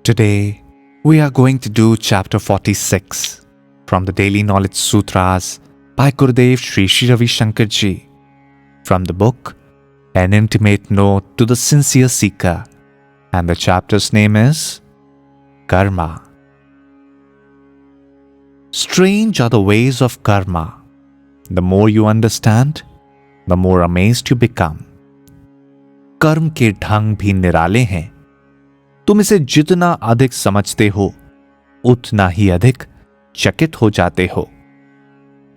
Today, we are going to do chapter 46 from the Daily Knowledge Sutras by Gurudev Sri Sri Ravi Shankar Ji, from the book An Intimate Note to the Sincere Seeker, and the chapter's name is Karma. Strange are the ways of karma. The more you understand, the more amazed you become. कर्म के ढंग भी निराले हैं. तुम इसे जितना अधिक समझते हो, उतना ही अधिक चकित हो जाते हो.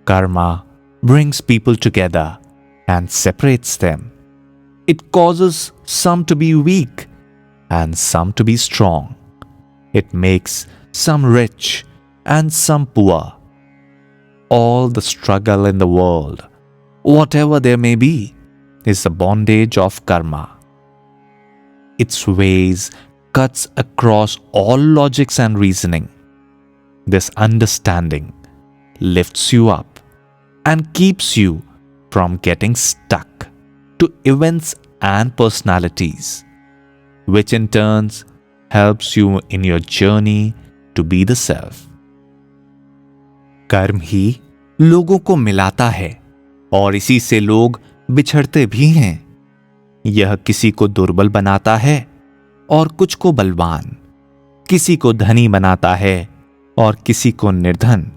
Karma brings people together and separates them. It causes some to be weak and some to be strong. It makes some rich and some poor. All the struggle in the world, whatever there may be, is the bondage of karma. Its ways cuts across all logics and reasoning. This understanding lifts you up and keeps you from getting stuck to events and personalities, which in turns helps you in your journey to be the self. कर्म ही लोगों को मिलाता है और इसी से लोग बिछड़ते भी हैं. यह किसी को दुर्बल बनाता है और कुछ को बलवान, किसी को धनी बनाता है और किसी को निर्धन.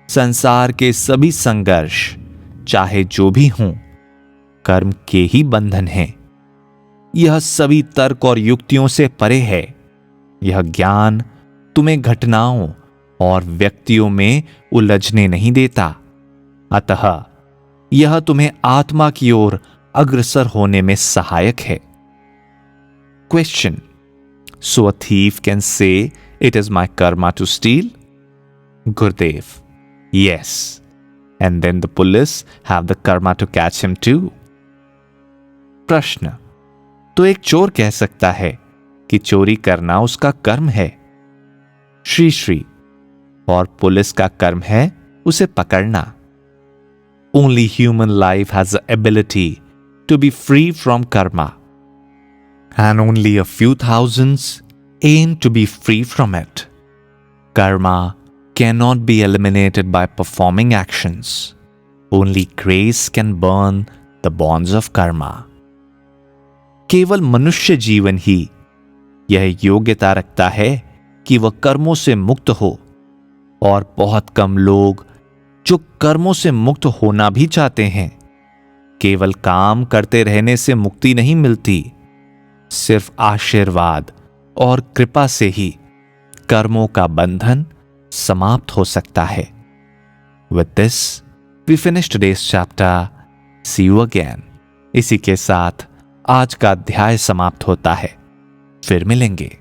संसार के सभी संघर्ष, चाहे जो भी हों, कर्म के ही बंधन हैं. यह सभी तर्क और युक्तियों से परे है. यह ज्ञान तुम्हें घटनाओं और व्यक्तियों में उलझने नहीं देता. अतः यह तुम्हें आत्मा की ओर अग्रसर होने में सहायक है. Question: So a thief can say, "It is my karma to steal"? Gurudev: Yes. And then the police have the karma to catch him too. प्रश्न: तो एक चोर कह सकता है कि चोरी करना उसका कर्म है. श्री श्री: और पुलिस का कर्म है उसे पकड़ना. Only human life has the ability to be free from karma, and only a few thousands aim to be free from it. Karma cannot be eliminated by performing actions. Only grace can burn the bonds of karma. केवल मनुष्य जीवन ही यह योग्यता रखता है कि वह कर्मों से मुक्त हो, और बहुत कम लोग जो कर्मों से मुक्त होना भी चाहते हैं. केवल काम करते रहने से मुक्ति नहीं मिलती. सिर्फ आशीर्वाद और कृपा से ही कर्मों का बंधन समाप्त हो सकता है. With this, we finish today's chapter. See you again. इसी के साथ आज का अध्याय समाप्त होता है. फिर मिलेंगे.